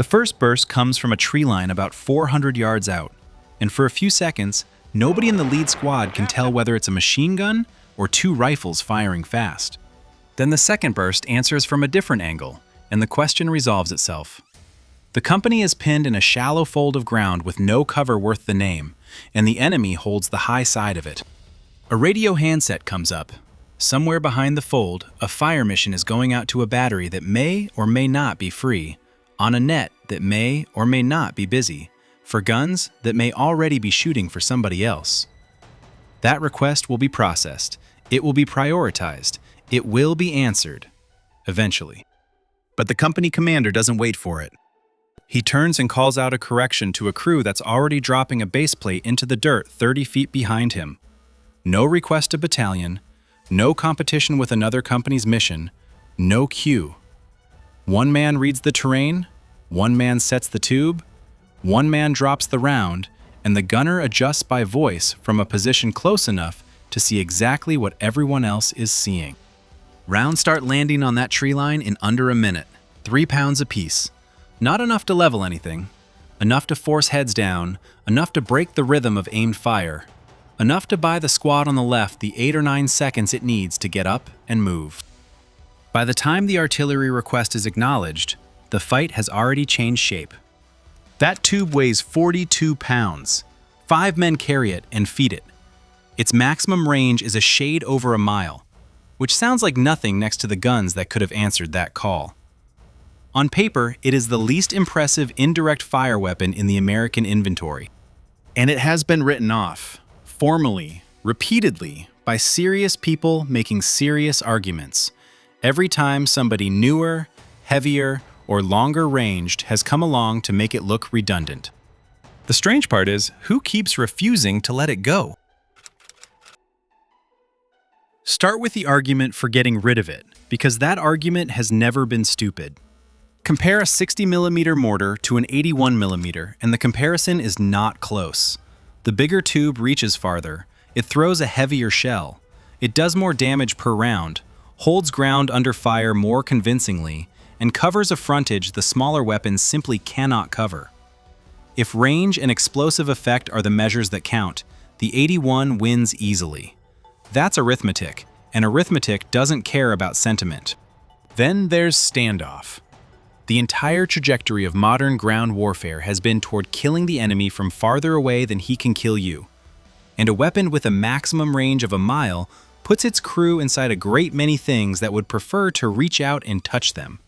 The first burst comes from a tree line about 400 yards out, and for a few seconds, nobody in the lead squad can tell whether it's a machine gun or two rifles firing fast. Then the second burst answers from a different angle, and the question resolves itself. The company is pinned in a shallow fold of ground with no cover worth the name, and the enemy holds the high side of it. A radio handset comes up. Somewhere behind the fold, a fire mission is going out to a battery that may or may not be free, on a net that may or may not be busy, for guns that may already be shooting for somebody else. That request will be processed. It will be prioritized. It will be answered, eventually. But the company commander doesn't wait for it. He turns and calls out a correction to a crew that's already dropping a base plate into the dirt 30 feet behind him. No request to battalion, no competition with another company's mission, no queue. One man reads the terrain, one man sets the tube, one man drops the round, and the gunner adjusts by voice from a position close enough to see exactly what everyone else is seeing. Rounds start landing on that tree line in under a minute, 3 pounds apiece. Not enough to level anything, enough to force heads down, enough to break the rhythm of aimed fire, enough to buy the squad on the left the 8 or 9 seconds it needs to get up and move. By the time the artillery request is acknowledged, the fight has already changed shape. That tube weighs 42 pounds. 5 men carry it and feed it. Its maximum range is a shade over a mile, which sounds like nothing next to the guns that could have answered that call. On paper, it is the least impressive indirect fire weapon in the American inventory. And it has been written off, formally, repeatedly, by serious people making serious arguments, every time somebody newer, heavier, or longer ranged has come along to make it look redundant. The strange part is, who keeps refusing to let it go? Start with the argument for getting rid of it, because that argument has never been stupid. Compare a 60mm mortar to an 81mm, and the comparison is not close. The bigger tube reaches farther, it throws a heavier shell, it does more damage per round, holds ground under fire more convincingly, and covers a frontage the smaller weapons simply cannot cover. If range and explosive effect are the measures that count, the 81 wins easily. That's arithmetic, and arithmetic doesn't care about sentiment. Then there's standoff. The entire trajectory of modern ground warfare has been toward killing the enemy from farther away than he can kill you. And a weapon with a maximum range of a mile puts its crew inside a great many things that would prefer to reach out and touch them.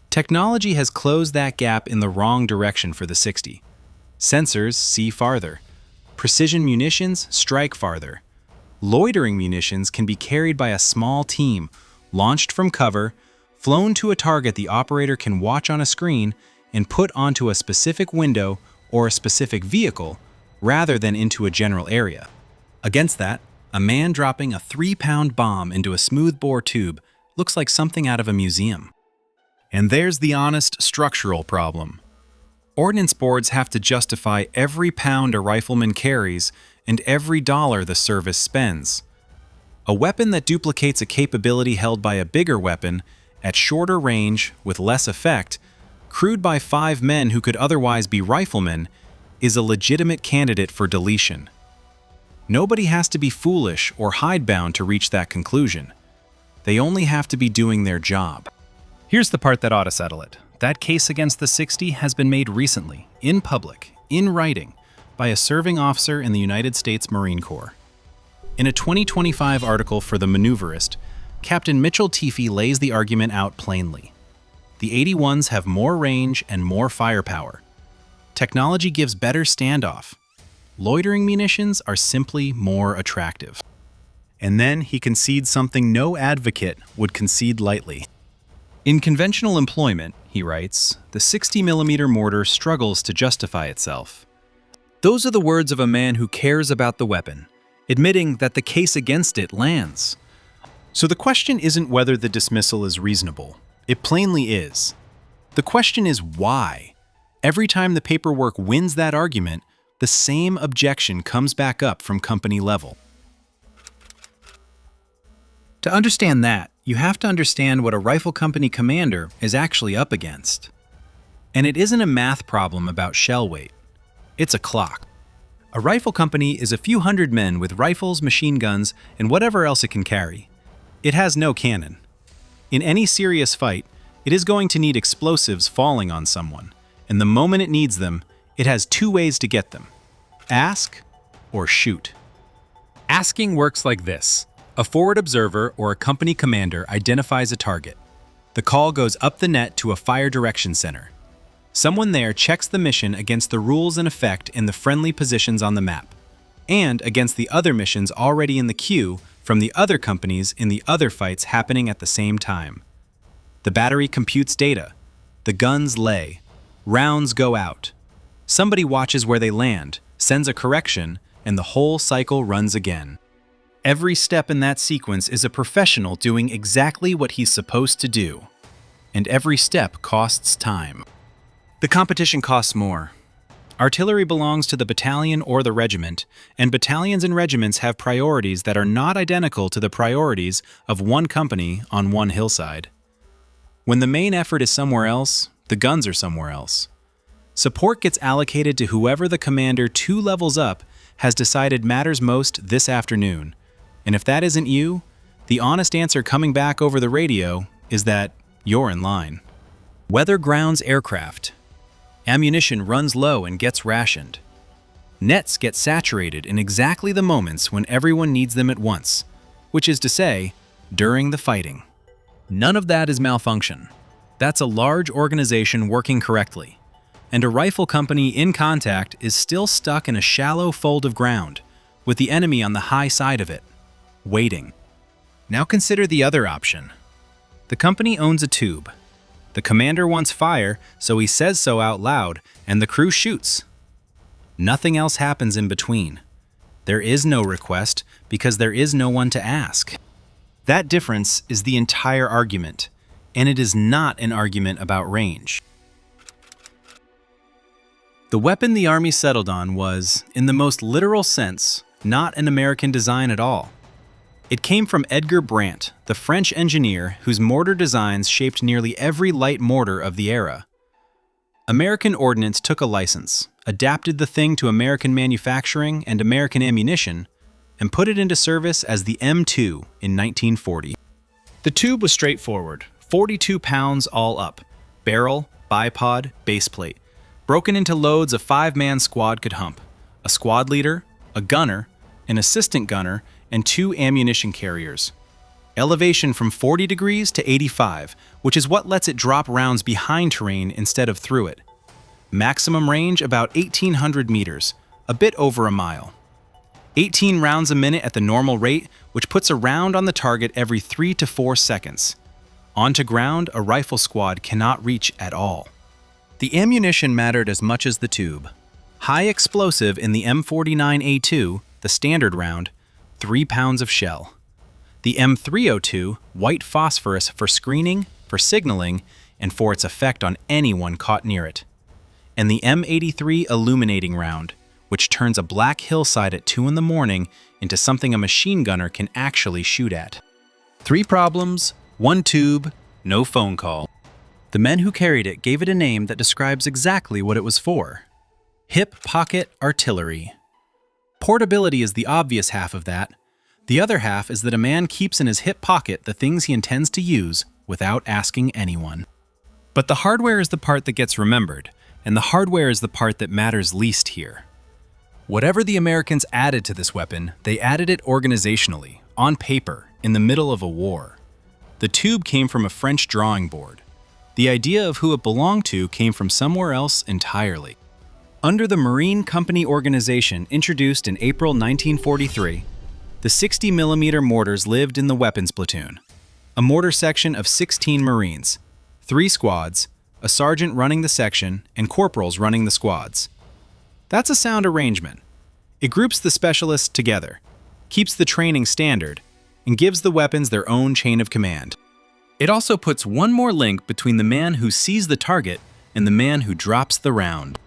Technology has closed that gap in the wrong direction for the 60. Sensors see farther. Precision munitions strike farther. Loitering munitions can be carried by a small team, launched from cover, flown to a target the operator can watch on a screen, and put onto a specific window or a specific vehicle, rather than into a general area. Against that, a man dropping a 3-pound bomb into a smoothbore tube looks like something out of a museum. And there's the honest structural problem. Ordnance boards have to justify every pound a rifleman carries and every dollar the service spends. A weapon that duplicates a capability held by a bigger weapon at shorter range with less effect, crewed by 5 men who could otherwise be riflemen, is a legitimate candidate for deletion. Nobody has to be foolish or hidebound to reach that conclusion. They only have to be doing their job. Here's the part that ought to settle it. That case against the 60 has been made recently, in public, in writing, by a serving officer in the United States Marine Corps. In a 2025 article for The Maneuverist, Captain Mitchell Teefy lays the argument out plainly. The 81s have more range and more firepower. Technology gives better standoff. Loitering munitions are simply more attractive. And then he concedes something no advocate would concede lightly. In conventional employment, he writes, the 60mm mortar struggles to justify itself. Those are the words of a man who cares about the weapon, admitting that the case against it lands. So the question isn't whether the dismissal is reasonable. It plainly is. The question is why. Every time the paperwork wins that argument, the same objection comes back up from company level. To understand that, you have to understand what a rifle company commander is actually up against. And it isn't a math problem about shell weight. It's a clock. A rifle company is a few hundred men with rifles, machine guns, and whatever else it can carry. It has no cannon. In any serious fight, it is going to need explosives falling on someone, and the moment it needs them, it has two ways to get them: ask or shoot. Asking works like this. A forward observer or a company commander identifies a target. The call goes up the net to a fire direction center. Someone there checks the mission against the rules in effect in the friendly positions on the map, and against the other missions already in the queue from the other companies in the other fights happening at the same time. The battery computes data. The guns lay. Rounds go out. Somebody watches where they land, sends a correction, and the whole cycle runs again. Every step in that sequence is a professional doing exactly what he's supposed to do. And every step costs time. The competition costs more. Artillery belongs to the battalion or the regiment, and battalions and regiments have priorities that are not identical to the priorities of one company on one hillside. When the main effort is somewhere else, the guns are somewhere else. Support gets allocated to whoever the commander 2 levels up has decided matters most this afternoon. And if that isn't you, the honest answer coming back over the radio is that you're in line. Weather grounds aircraft. Ammunition runs low and gets rationed. Nets get saturated in exactly the moments when everyone needs them at once, which is to say, during the fighting. None of that is malfunction. That's a large organization working correctly. And a rifle company in contact is still stuck in a shallow fold of ground, with the enemy on the high side of it, waiting. Now consider the other option. The company owns a tube. The commander wants fire, so he says so out loud, and the crew shoots. Nothing else happens in between. There is no request because there is no one to ask. That difference is the entire argument, and it is not an argument about range. The weapon the Army settled on was, in the most literal sense, not an American design at all. It came from Edgar Brandt, the French engineer whose mortar designs shaped nearly every light mortar of the era. American Ordnance took a license, adapted the thing to American manufacturing and American ammunition, and put it into service as the M2 in 1940. The tube was straightforward, 42 pounds all up, barrel, bipod, baseplate, broken into loads a 5-man squad could hump, a squad leader, a gunner, an assistant gunner, and 2 ammunition carriers. Elevation from 40 degrees to 85, which is what lets it drop rounds behind terrain instead of through it. Maximum range about 1,800 meters, a bit over a mile. 18 rounds a minute at the normal rate, which puts a round on the target every 3 to 4 seconds. Onto ground, a rifle squad cannot reach at all. The ammunition mattered as much as the tube. High explosive in the M49A2, the standard round, 3 pounds of shell. The M302, white phosphorus for screening, for signaling, and for its effect on anyone caught near it. And the M83 illuminating round, which turns a black hillside at 2 in the morning into something a machine gunner can actually shoot at. 3 problems, 1 tube, no phone call. The men who carried it gave it a name that describes exactly what it was for: hip pocket artillery. Portability is the obvious half of that. The other half is that a man keeps in his hip pocket the things he intends to use without asking anyone. But the hardware is the part that gets remembered, and the hardware is the part that matters least here. Whatever the Americans added to this weapon, they added it organizationally, on paper, in the middle of a war. The tube came from a French drawing board. The idea of who it belonged to came from somewhere else entirely. Under the Marine Company organization introduced in April 1943, the 60mm mortars lived in the weapons platoon, a mortar section of 16 Marines, 3 squads, a sergeant running the section, and corporals running the squads. That's a sound arrangement. It groups the specialists together, keeps the training standard, and gives the weapons their own chain of command. It also puts one more link between the man who sees the target and the man who drops the round.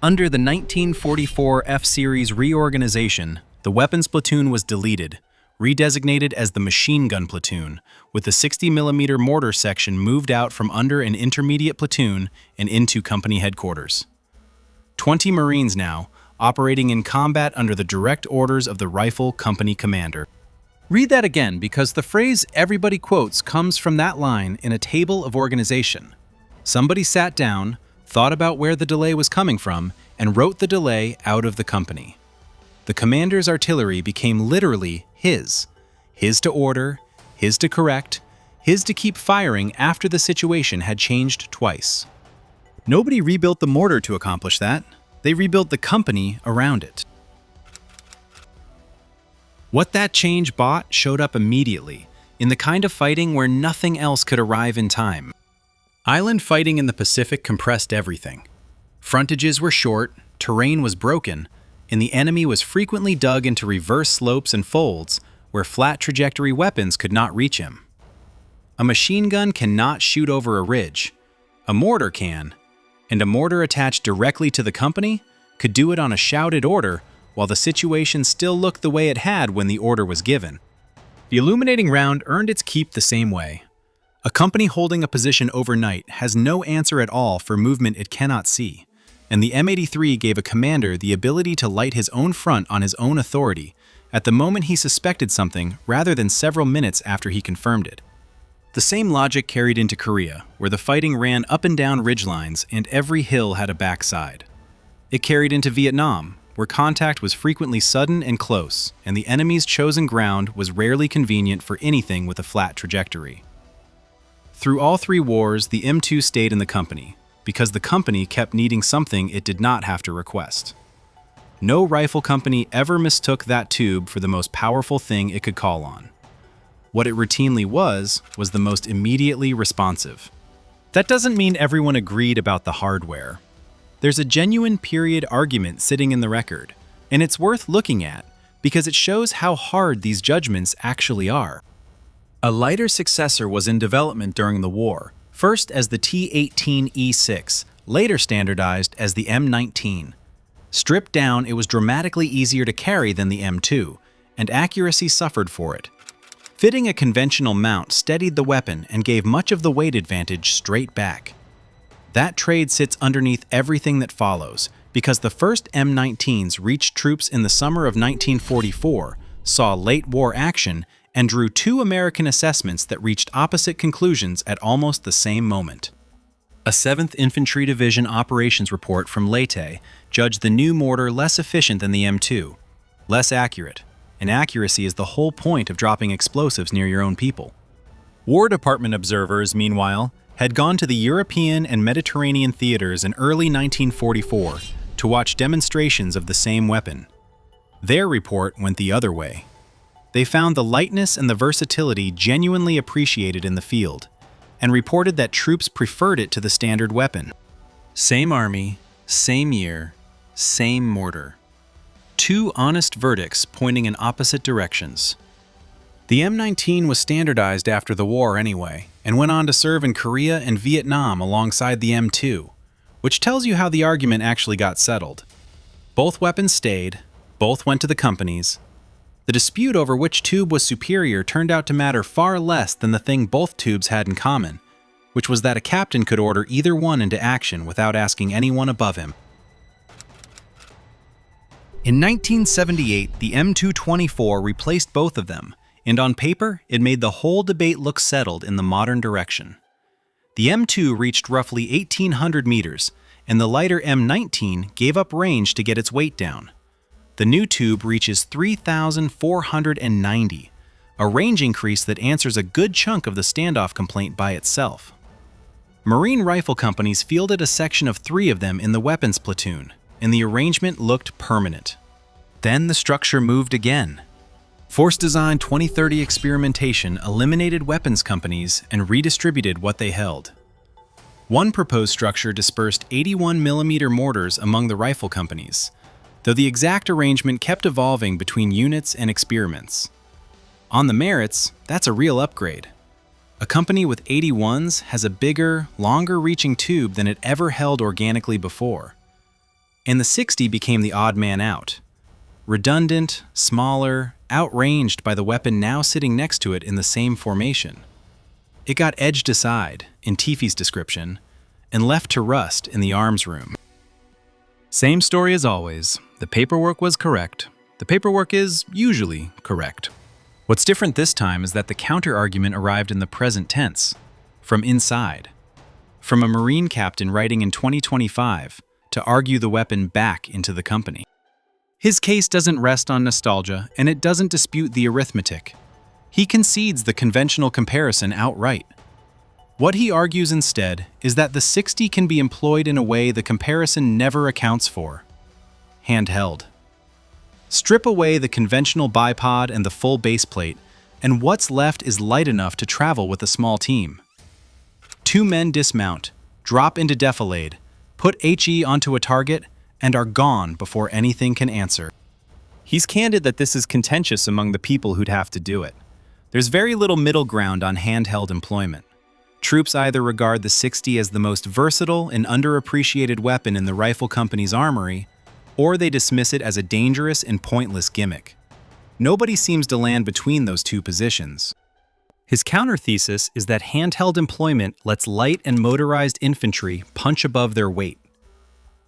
Under the 1944 F-Series reorganization, the weapons platoon was deleted, redesignated as the machine gun platoon, with the 60mm mortar section moved out from under an intermediate platoon and into company headquarters. 20 Marines now, operating in combat under the direct orders of the rifle company commander. Read that again, because the phrase everybody quotes comes from that line in a table of organization. Somebody sat down, thought about where the delay was coming from, and wrote the delay out of the company. The commander's artillery became literally his. His to order, his to correct, his to keep firing after the situation had changed twice. Nobody rebuilt the mortar to accomplish that. They rebuilt the company around it. What that change bought showed up immediately, in the kind of fighting where nothing else could arrive in time. Island fighting in the Pacific compressed everything. Frontages were short, terrain was broken, and the enemy was frequently dug into reverse slopes and folds where flat trajectory weapons could not reach him. A machine gun cannot shoot over a ridge. A mortar can, and a mortar attached directly to the company could do it on a shouted order while the situation still looked the way it had when the order was given. The illuminating round earned its keep the same way. A company holding a position overnight has no answer at all for movement it cannot see, and the M83 gave a commander the ability to light his own front on his own authority at the moment he suspected something rather than several minutes after he confirmed it. The same logic carried into Korea, where the fighting ran up and down ridgelines and every hill had a backside. It carried into Vietnam, where contact was frequently sudden and close, and the enemy's chosen ground was rarely convenient for anything with a flat trajectory. Through all three wars, the M2 stayed in the company, because the company kept needing something it did not have to request. No rifle company ever mistook that tube for the most powerful thing it could call on. What it routinely was the most immediately responsive. That doesn't mean everyone agreed about the hardware. There's a genuine period argument sitting in the record, and it's worth looking at because it shows how hard these judgments actually are. A lighter successor was in development during the war, first as the T-18E6, later standardized as the M19. Stripped down, it was dramatically easier to carry than the M2, and accuracy suffered for it. Fitting a conventional mount steadied the weapon and gave much of the weight advantage straight back. That trade sits underneath everything that follows, because the first M19s reached troops in the summer of 1944, saw late war action, and drew two American assessments that reached opposite conclusions at almost the same moment. A 7th Infantry Division operations report from Leyte judged the new mortar less efficient than the M2, less accurate, and accuracy is the whole point of dropping explosives near your own people. War Department observers, meanwhile, had gone to the European and Mediterranean theaters in early 1944 to watch demonstrations of the same weapon. Their report went the other way. They found the lightness and the versatility genuinely appreciated in the field, and reported that troops preferred it to the standard weapon. Same army, same year, same mortar. Two honest verdicts pointing in opposite directions. The M19 was standardized after the war anyway, and went on to serve in Korea and Vietnam alongside the M2, which tells you how the argument actually got settled. Both weapons stayed, both went to the companies. The dispute over which tube was superior turned out to matter far less than the thing both tubes had in common, which was that a captain could order either one into action without asking anyone above him. In 1978, the M224 replaced both of them, and on paper, it made the whole debate look settled in the modern direction. The M2 reached roughly 1,800 meters, and the lighter M19 gave up range to get its weight down. The new tube reaches 3,490, a range increase that answers a good chunk of the standoff complaint by itself. Marine rifle companies fielded a section of 3 of them in the weapons platoon, and the arrangement looked permanent. Then the structure moved again. Force Design 2030 experimentation eliminated weapons companies and redistributed what they held. One proposed structure dispersed 81mm mortars among the rifle companies, though the exact arrangement kept evolving between units and experiments. On the merits, that's a real upgrade. A company with 81s has a bigger, longer-reaching tube than it ever held organically before. And the 60 became the odd man out. Redundant, smaller, outranged by the weapon now sitting next to it in the same formation. It got edged aside, in Tiffy's description, and left to rust in the arms room. Same story as always. The paperwork was correct. The paperwork is usually correct. What's different this time is that the counter-argument arrived in the present tense, from inside. From a Marine captain writing in 2025 to argue the weapon back into the company. His case doesn't rest on nostalgia, and it doesn't dispute the arithmetic. He concedes the conventional comparison outright. What he argues instead is that the 60 can be employed in a way the comparison never accounts for. Handheld. Strip away the conventional bipod and the full baseplate, and what's left is light enough to travel with a small team. Two men dismount, drop into defilade, put HE onto a target, and are gone before anything can answer. He's candid that this is contentious among the people who'd have to do it. There's very little middle ground on handheld employment. Troops either regard the 60 as the most versatile and underappreciated weapon in the rifle company's armory, or they dismiss it as a dangerous and pointless gimmick. Nobody seems to land between those two positions. His counter-thesis is that handheld employment lets light and motorized infantry punch above their weight.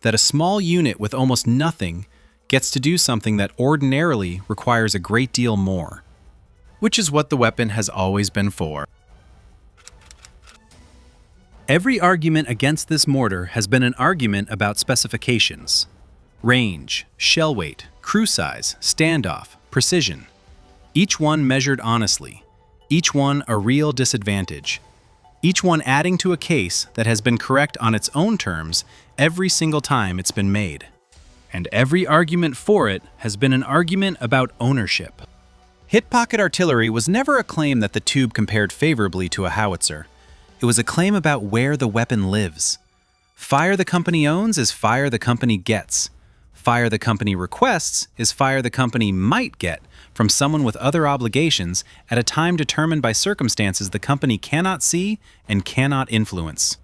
That a small unit with almost nothing gets to do something that ordinarily requires a great deal more, which is what the weapon has always been for. Every argument against this mortar has been an argument about specifications. Range, shell weight, crew size, standoff, precision. Each one measured honestly. Each one a real disadvantage. Each one adding to a case that has been correct on its own terms every single time it's been made. And every argument for it has been an argument about ownership. Hip pocket artillery was never a claim that the tube compared favorably to a howitzer. It was a claim about where the weapon lives. Fire the company owns is fire the company gets. Fire the company requests is fire the company might get from someone with other obligations at a time determined by circumstances the company cannot see and cannot influence.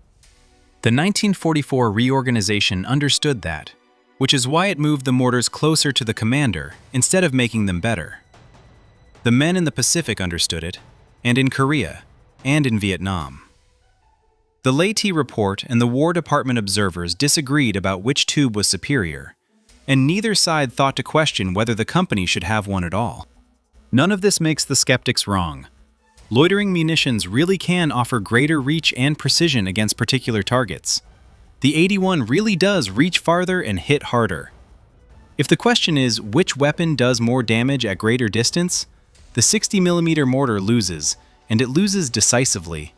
The 1944 reorganization understood that, which is why it moved the mortars closer to the commander instead of making them better. The men in the Pacific understood it, and in Korea, and in Vietnam. The Leahy report and the War Department observers disagreed about which tube was superior, and neither side thought to question whether the company should have one at all. None of this makes the skeptics wrong. Loitering munitions really can offer greater reach and precision against particular targets. The 81 really does reach farther and hit harder. If the question is which weapon does more damage at greater distance, the 60mm mortar loses, and it loses decisively.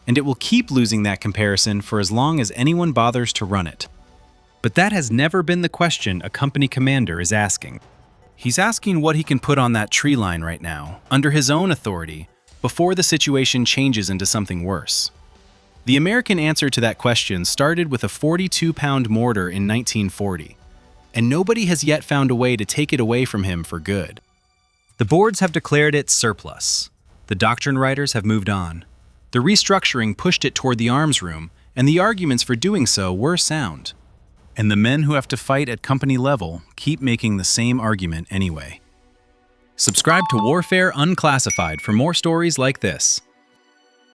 And it will keep losing that comparison for as long as anyone bothers to run it. But that has never been the question a company commander is asking. He's asking what he can put on that tree line right now, under his own authority, before the situation changes into something worse. The American answer to that question started with a 42-pound mortar in 1940, and nobody has yet found a way to take it away from him for good. The boards have declared it surplus. The doctrine writers have moved on. The restructuring pushed it toward the arms room, and the arguments for doing so were sound. And the men who have to fight at company level keep making the same argument anyway. Subscribe to Warfare Unclassified for more stories like this.